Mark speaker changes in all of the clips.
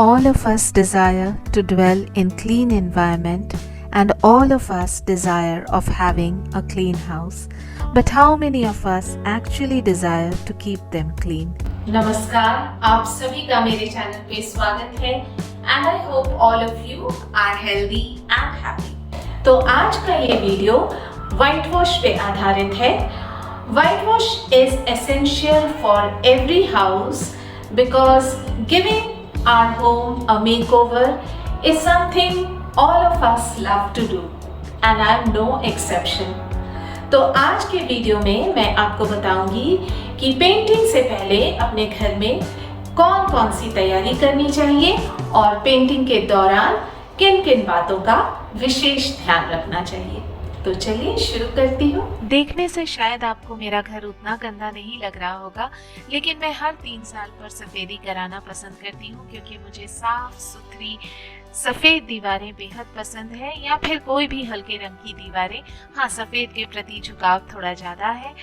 Speaker 1: All of us desire to dwell in clean environment and all of us desire of having a clean house. But how many of us actually desire to keep them clean?
Speaker 2: नमस्कार, आप सभी का मेरे channel पे स्वागत है and I hope all of you are healthy and happy. तो आज का ये वीडियो व्हाइट वॉश पे आधारित है। White wash is essential for every house because giving our home a makeover is something all of us love to do and I am no exception। तो आज के वीडियो में मैं आपको बताऊंगी कि पेंटिंग से पहले अपने घर में कौन कौन सी तैयारी करनी चाहिए और पेंटिंग के दौरान किन किन बातों का विशेष ध्यान रखना चाहिए। तो चलिए शुरू करती हूँ।
Speaker 1: देखने से शायद आपको मेरा घर उतना गंदा नहीं लग रहा होगा, लेकिन मैं हर 3 साल पर सफेदी कराना पसंद करती हूँ क्योंकि मुझे साफ सुथरी सफेद दीवारें बेहद पसंद है, या फिर कोई भी हल्के रंग की दीवारें। हाँ, सफेद के प्रति झुकाव थोड़ा ज्यादा है।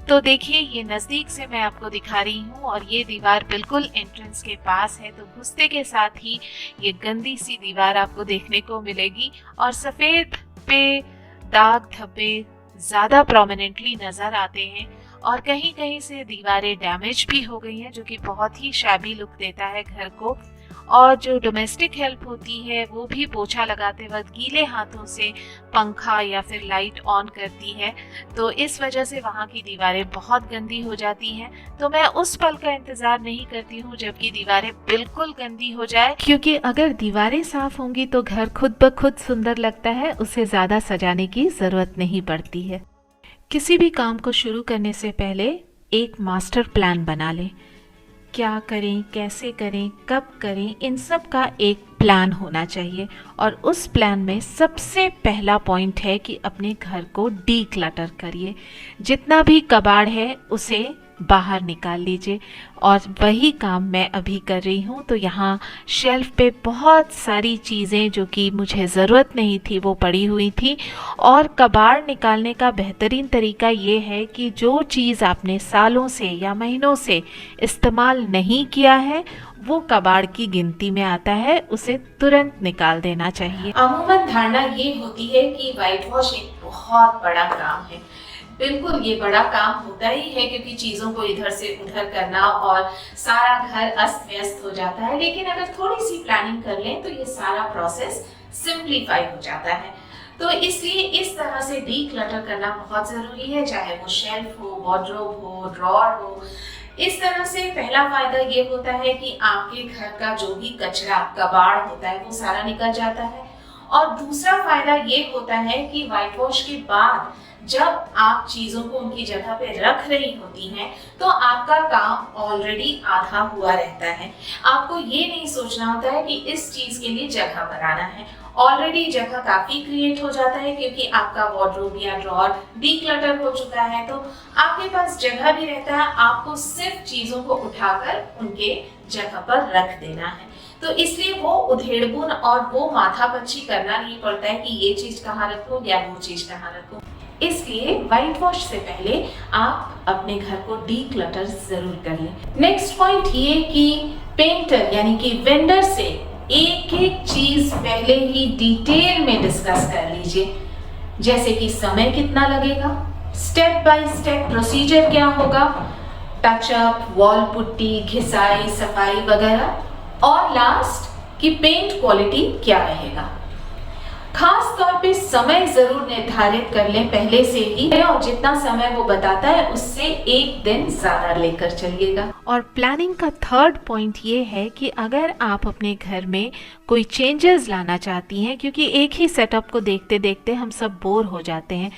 Speaker 1: तो देखिए, ये नजदीक से मैं आपको दिखा रही हूँ और ये दीवार बिल्कुल एंट्रेंस के पास है। तो घुसते के साथ ही ये गंदी सी दीवार आपको देखने को मिलेगी और सफेद पे दाग धब्बे ज्यादा प्रोमिनेंटली नजर आते हैं और कहीं कहीं से दीवारें डैमेज भी हो गई हैं, जो कि बहुत ही शैबी लुक देता है घर को। और जो डोमेस्टिक हेल्प होती है वो भी पोछा लगाते वक्त गीले हाथों से पंखा या फिर लाइट ऑन करती है, तो इस वजह से वहाँ की दीवारें बहुत गंदी हो जाती हैं। तो मैं उस पल का इंतजार नहीं करती हूँ जबकि दीवारें बिल्कुल गंदी हो जाए, क्योंकि अगर दीवारें साफ होंगी तो घर खुद ब खुद सुंदर लगता है, उसे ज्यादा सजाने की जरूरत नहीं पड़ती है। किसी भी काम को शुरू करने से पहले एक मास्टर प्लान बना लें। क्या करें, कैसे करें, कब करें, इन सब का एक प्लान होना चाहिए। और उस प्लान में सबसे पहला पॉइंट है कि अपने घर को डीक्लटर करिए। जितना भी कबाड़ है उसे बाहर निकाल लीजिए और वही काम मैं अभी कर रही हूँ। तो यहाँ शेल्फ पे बहुत सारी चीज़ें जो कि मुझे ज़रूरत नहीं थी वो पड़ी हुई थी। और कबाड़ निकालने का बेहतरीन तरीका ये है कि जो चीज़ आपने सालों से या महीनों से इस्तेमाल नहीं किया है वो कबाड़ की गिनती में आता है, उसे तुरंत निकाल देना चाहिए।
Speaker 2: अमूमन धारणा ये होती है कि व्हाइट वॉश एक बहुत बड़ा काम है। बिल्कुल ये बड़ा काम होता ही है क्योंकि चीजों को इधर से उधर करना और सारा घर अस्त व्यस्त हो जाता है, लेकिन अगर थोड़ी सी प्लानिंग कर लें तो ये सारा प्रोसेस सिंप्लीफाई हो जाता है। तो इसलिए इस तरह से डीक्लटर करना बहुत जरूरी है, चाहे वो शेल्फ हो, वार्डरोब हो, ड्रॉर हो। इस तरह से पहला फायदा ये होता है कि आपके घर का जो भी कचरा कबाड़ होता है वो सारा निकल जाता है। और दूसरा फायदा ये होता है कि व्हाइट वॉश के बाद जब आप चीजों को उनकी जगह पे रख रही होती हैं तो आपका काम ऑलरेडी आधा हुआ रहता है। आपको ये नहीं सोचना होता है कि इस चीज के लिए जगह बनाना है, ऑलरेडी जगह काफी क्रिएट हो जाता है क्योंकि आपका वार्डरोब या ड्रॉर डीक्लटर हो चुका है। तो आपके पास जगह भी रहता है, आपको सिर्फ चीजों को उठाकर उनके जगह पर रख देना है। तो इसलिए वो उधेड़बुन और वो माथापच्ची करना नहीं पड़ता है कि ये चीज कहाँ रखूं या वो चीज कहाँ रखूं। इसलिए व्हाइट वॉश से पहले आप अपने घर को डीक्लटर जरूर कर लें। नेक्स्ट पॉइंट ये कि पेंटर यानी कि वेंडर से एक एक चीज पहले ही डिटेल में डिस्कस कर लीजिए, जैसे कि समय कितना लगेगा, स्टेप बाय स्टेप प्रोसीजर क्या होगा, टचअप, वॉल पुट्टी, घिसाई, सफाई वगैरह, और लास्ट कि पेंट क्वालिटी क्या रहेगा। खास तौर पे समय जरूर निर्धारित कर लें पहले से ही, और जितना समय वो बताता है उससे एक दिन ज्यादा लेकर चलिएगा।
Speaker 1: और प्लानिंग का थर्ड पॉइंट ये है कि अगर आप अपने घर में कोई चेंजेस लाना चाहती हैं, क्योंकि एक ही सेटअप को देखते देखते हम सब बोर हो जाते हैं,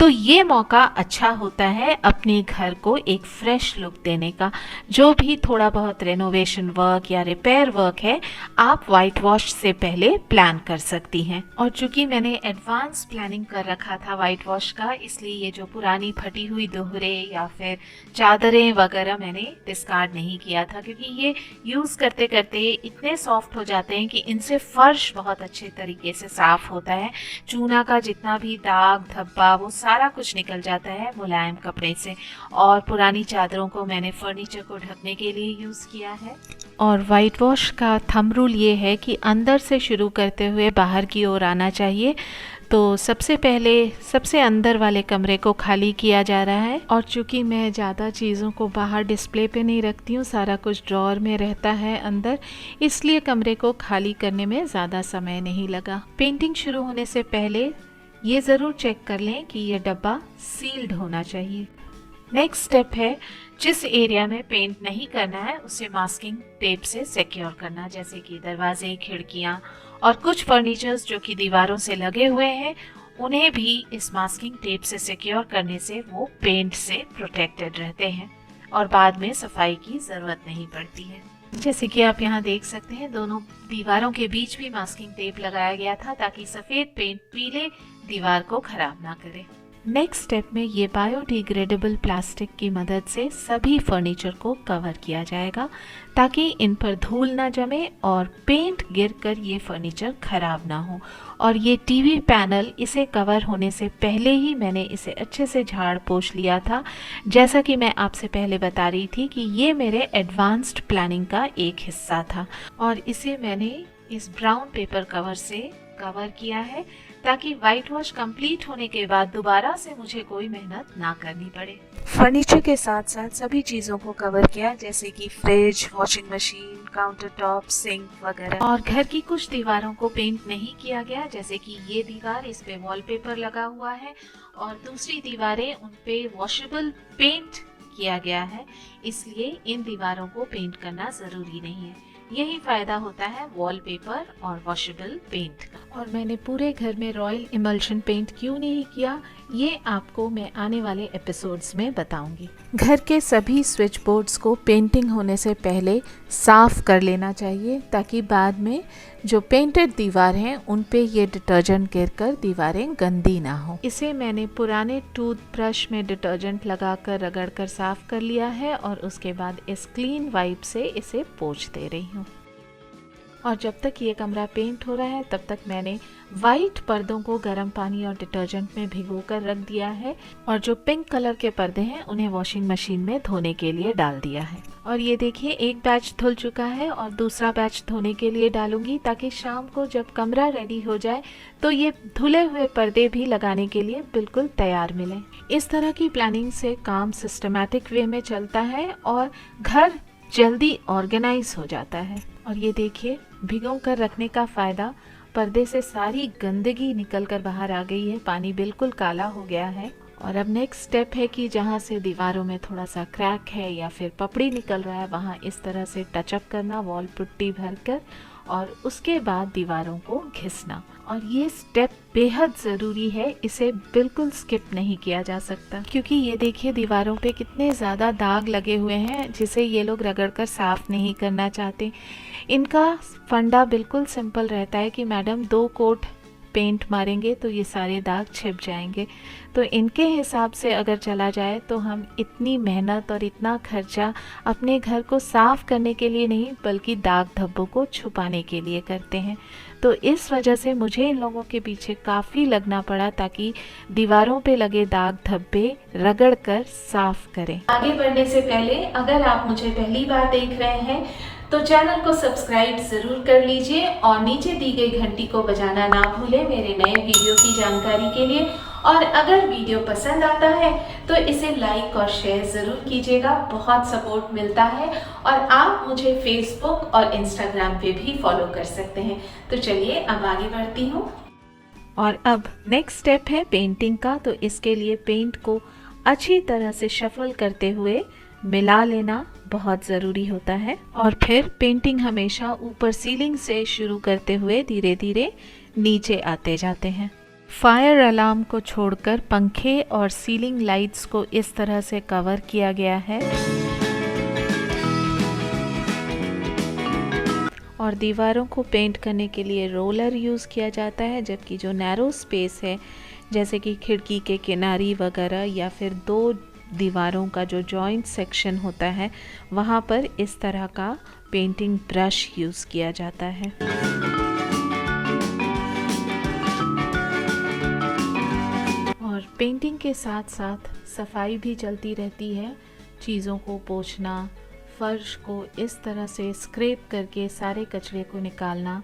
Speaker 1: तो ये मौका अच्छा होता है अपने घर को एक फ्रेश लुक देने का। जो भी थोड़ा बहुत रेनोवेशन वर्क या रिपेयर वर्क है आप व्हाइट वॉश से पहले प्लान कर सकती हैं। और चूंकि मैंने एडवांस प्लानिंग कर रखा था व्हाइट वॉश का, इसलिए ये जो पुरानी फटी हुई दोहरे या फिर चादरें वगैरह मैंने डिस्कार्ड नहीं किया था, क्योंकि ये यूज़ करते करते इतने सॉफ्ट हो जाते हैं कि इनसे फर्श बहुत अच्छे तरीके से साफ होता है। चूना का जितना भी दाग धब्बा वो सारा कुछ निकल जाता है मुलायम कपड़े से। और पुरानी चादरों को मैंने फर्नीचर को ढकने के लिए यूज़ किया है। और वाइट वॉश का थंब रूल ये है कि अंदर से शुरू करते हुए बाहर की ओर आना चाहिए। तो सबसे पहले सबसे अंदर वाले कमरे को खाली किया जा रहा है, और चूँकि मैं ज़्यादा चीज़ों को बाहर डिस्प्ले पे नहीं रखती हूँ, सारा कुछ ड्रॉअर में रहता है अंदर, इसलिए कमरे को खाली करने में ज़्यादा समय नहीं लगा। पेंटिंग शुरू होने से पहले ये ज़रूर चेक कर लें कि ये डब्बा सील्ड होना चाहिए। नेक्स्ट स्टेप है, जिस एरिया में पेंट नहीं करना है उसे मास्किंग टेप से सिक्योर करना, जैसे कि दरवाजे, खिड़कियाँ और कुछ फर्नीचर्स जो कि दीवारों से लगे हुए हैं, उन्हें भी इस मास्किंग टेप से सिक्योर करने से वो पेंट से प्रोटेक्टेड रहते हैं और बाद में सफाई की ज़रूरत नहीं पड़ती है। जैसे कि आप यहाँ देख सकते हैं, दोनों दीवारों के बीच भी मास्किंग टेप लगाया गया था ताकि सफ़ेद पेंट पीले दीवार को खराब ना करे। नेक्स्ट स्टेप में ये बायोडिग्रेडेबल प्लास्टिक की मदद से सभी फर्नीचर को कवर किया जाएगा ताकि इन पर धूल ना जमे और पेंट गिरकर ये फर्नीचर खराब ना हो। और ये टीवी पैनल, इसे कवर होने से पहले ही मैंने इसे अच्छे से झाड़ पोंछ लिया था। जैसा कि मैं आपसे पहले बता रही थी कि ये मेरे एडवांस्ड प्लानिंग का एक हिस्सा था, और इसे मैंने इस ब्राउन पेपर कवर से कवर किया है ताकि वाइट वॉश कंप्लीट होने के बाद दोबारा से मुझे कोई मेहनत ना करनी पड़े। फर्नीचर के साथ साथ सभी चीज़ों को कवर किया, जैसे कि fridge, washing machine, counter top, sink वगैरह। और घर की कुछ दीवारों को पेंट नहीं किया गया, जैसे कि ये दीवार, इस पे वॉलपेपर लगा हुआ है और दूसरी दीवारें, उन पे वॉशेबल पेंट किया गया है, इसलिए इन दीवारों को पेंट करना ज़रूरी नहीं है। यही फायदा होता है वॉलपेपर और वॉशेबल पेंट का। और मैंने पूरे घर में रॉयल इमल्शन पेंट क्यों नहीं किया, ये आपको मैं आने वाले एपिसोड्स में बताऊंगी। घर के सभी स्विच बोर्ड्स को पेंटिंग होने से पहले साफ कर लेना चाहिए ताकि बाद में जो पेंटेड दीवार हैं उन पे ये डिटर्जेंट गिरकर दीवारें गंदी ना हो। इसे मैंने पुराने टूथब्रश में डिटर्जेंट लगाकर रगड़कर साफ कर लिया है और उसके बाद इस क्लीन वाइप से इसे पोंछ दे रही हूँ। और जब तक ये कमरा पेंट हो रहा है तब तक मैंने वाइट पर्दों को गर्म पानी और डिटर्जेंट में भिगोकर रख दिया है, और जो पिंक कलर के पर्दे हैं उन्हें वॉशिंग मशीन में धोने के लिए डाल दिया है। और ये देखिए, एक बैच धुल चुका है और दूसरा बैच धोने के लिए डालूंगी ताकि शाम को जब कमरा रेडी हो जाए तो ये धुले हुए पर्दे भी लगाने के लिए बिल्कुल तैयार मिले। इस तरह की प्लानिंग से काम सिस्टमैटिक वे में चलता है और घर जल्दी ऑर्गेनाइज हो जाता है। और ये देखिए, भिगो कर रखने का फ़ायदा, पर्दे से सारी गंदगी निकल कर बाहर आ गई है, पानी बिल्कुल काला हो गया है। और अब नेक्स्ट स्टेप है कि जहाँ से दीवारों में थोड़ा सा क्रैक है या फिर पपड़ी निकल रहा है, वहाँ इस तरह से टचअप करना वॉल पुट्टी भरकर, और उसके बाद दीवारों को घिसना। और ये स्टेप बेहद ज़रूरी है, इसे बिल्कुल स्किप नहीं किया जा सकता, क्योंकि ये देखिए दीवारों पे कितने ज़्यादा दाग लगे हुए हैं जिसे ये लोग रगड़कर साफ़ नहीं करना चाहते। इनका फंडा बिल्कुल सिंपल रहता है कि मैडम 2 कोट पेंट मारेंगे तो ये सारे दाग छिप जाएंगे। तो इनके हिसाब से अगर चला जाए तो हम इतनी मेहनत और इतना खर्चा अपने घर को साफ़ करने के लिए नहीं, बल्कि दाग धब्बों को छुपाने के लिए करते हैं। तो इस वजह से मुझे इन लोगों के पीछे काफ़ी लगना पड़ा ताकि दीवारों पे लगे दाग धब्बे रगड़ कर साफ करें।
Speaker 2: आगे बढ़ने से पहले अगर आप मुझे पहली बार देख रहे हैं तो चैनल को सब्सक्राइब जरूर कर लीजिए और नीचे दी गई घंटी को बजाना ना भूलें मेरे नए वीडियो की जानकारी के लिए। और अगर वीडियो पसंद आता है तो इसे लाइक और शेयर ज़रूर कीजिएगा, बहुत सपोर्ट मिलता है। और आप मुझे फेसबुक और इंस्टाग्राम पे भी फॉलो कर सकते हैं। तो चलिए अब आगे बढ़ती हूँ।
Speaker 1: और अब नेक्स्ट स्टेप है पेंटिंग का। तो इसके लिए पेंट को अच्छी तरह से शफल करते हुए मिला लेना बहुत ज़रूरी होता है। और फिर पेंटिंग हमेशा ऊपर सीलिंग से शुरू करते हुए धीरे धीरे नीचे आते जाते हैं। फायर अलार्म को छोड़कर पंखे और सीलिंग लाइट्स को इस तरह से कवर किया गया है। और दीवारों को पेंट करने के लिए रोलर यूज़ किया जाता है, जबकि जो नैरो स्पेस है जैसे कि खिड़की के किनारी वगैरह या फिर 2 दीवारों का जो जॉइंट सेक्शन होता है वहाँ पर इस तरह का पेंटिंग ब्रश यूज़ किया जाता है। और पेंटिंग के साथ साथ सफाई भी चलती रहती है, चीज़ों को पोंछना, फर्श को इस तरह से स्क्रैप करके सारे कचरे को निकालना।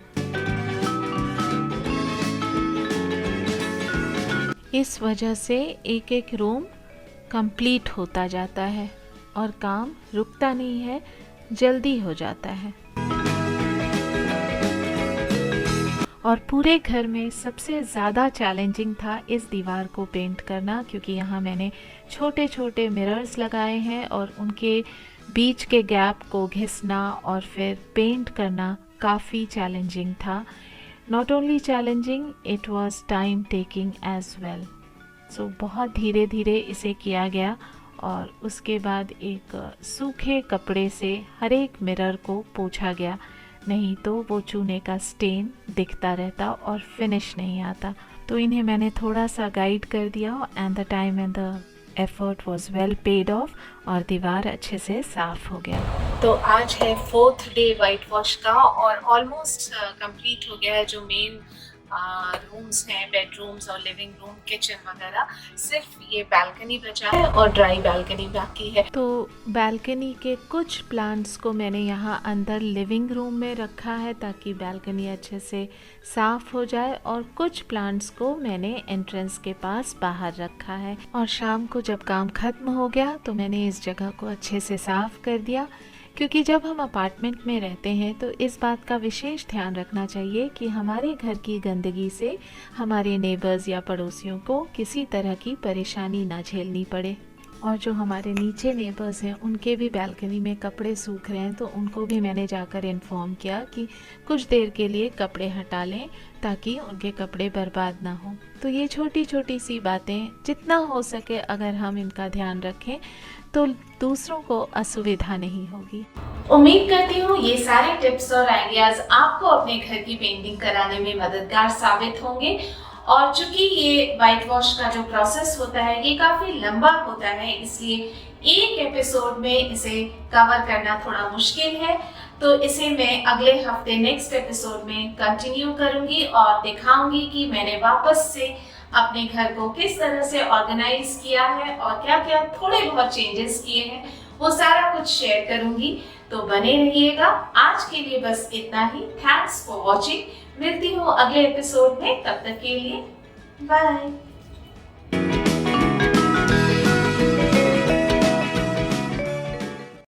Speaker 1: इस वजह से एक एक रूम कंप्लीट होता जाता है और काम रुकता नहीं है, जल्दी हो जाता है। और पूरे घर में सबसे ज़्यादा चैलेंजिंग था इस दीवार को पेंट करना, क्योंकि यहाँ मैंने छोटे छोटे मिरर्स लगाए हैं और उनके बीच के गैप को घिसना और फिर पेंट करना काफ़ी चैलेंजिंग था। Not only challenging, it was time taking as well. So बहुत धीरे धीरे इसे किया गया और उसके बाद एक सूखे कपड़े से हर एक मिरर को पोंछा गया, नहीं तो वो चूने का स्टेन दिखता रहता और फिनिश नहीं आता। तो इन्हें मैंने थोड़ा सा गाइड कर दिया and the time and the effort was well paid of और दीवार अच्छे से साफ हो गया। तो आज है 4th डे वाइट वॉश का और ऑलमोस्ट कंप्लीट हो गया है। जो मेन रूम्स हैं, बेडरूम्स और लिविंग रूम, किचन वगैरह, सिर्फ ये बालकनी बचा है और ड्राई बालकनी बाकी है। तो बालकनी के कुछ प्लांट्स को मैंने यहाँ अंदर लिविंग रूम में रखा है ताकि बालकनी अच्छे से साफ हो जाए, और कुछ प्लांट्स को मैंने एंट्रेंस के पास बाहर रखा है। और शाम को जब काम खत्म हो गया तो मैंने इस जगह को अच्छे से साफ कर दिया, क्योंकि जब हम अपार्टमेंट में रहते हैं तो इस बात का विशेष ध्यान रखना चाहिए कि हमारे घर की गंदगी से हमारे नेबर्स या पड़ोसियों को किसी तरह की परेशानी ना झेलनी पड़े। और जो हमारे नीचे नेबर्स हैं उनके भी बालकनी में कपड़े सूख रहे हैं, तो उनको भी मैंने जाकर इन्फॉर्म किया कि कुछ देर के लिए कपड़े हटा लें ताकि उनके कपड़े बर्बाद ना हो। तो ये छोटी छोटी सी बातें जितना हो सके अगर हम इनका ध्यान रखें तो दूसरों को असुविधा नहीं होगी।
Speaker 2: उम्मीद करती हूँ ये सारे टिप्स और आइडियाज आपको अपने घर की पेंटिंग कराने में मददगार साबित होंगे। और चूंकि ये वाइट वॉश का जो प्रोसेस होता है ये काफी लंबा होता है, इसलिए एक एपिसोड में इसे कवर करना थोड़ा मुश्किल है। तो इसे मैं अगले हफ्ते नेक्स्ट एपिसोड में कंटिन्यू करूंगी और दिखाऊंगी कि मैंने वापस से अपने घर को किस तरह से ऑर्गेनाइज किया है और क्या क्या थोड़े बहुत चेंजेस किए हैं, वो सारा कुछ शेयर करूंगी। तो बने रहिएगा। आज के लिए बस इतना ही। Thanks for watching. मिलती हूँ अगले एपिसोड में, तब तक के लिए बाय।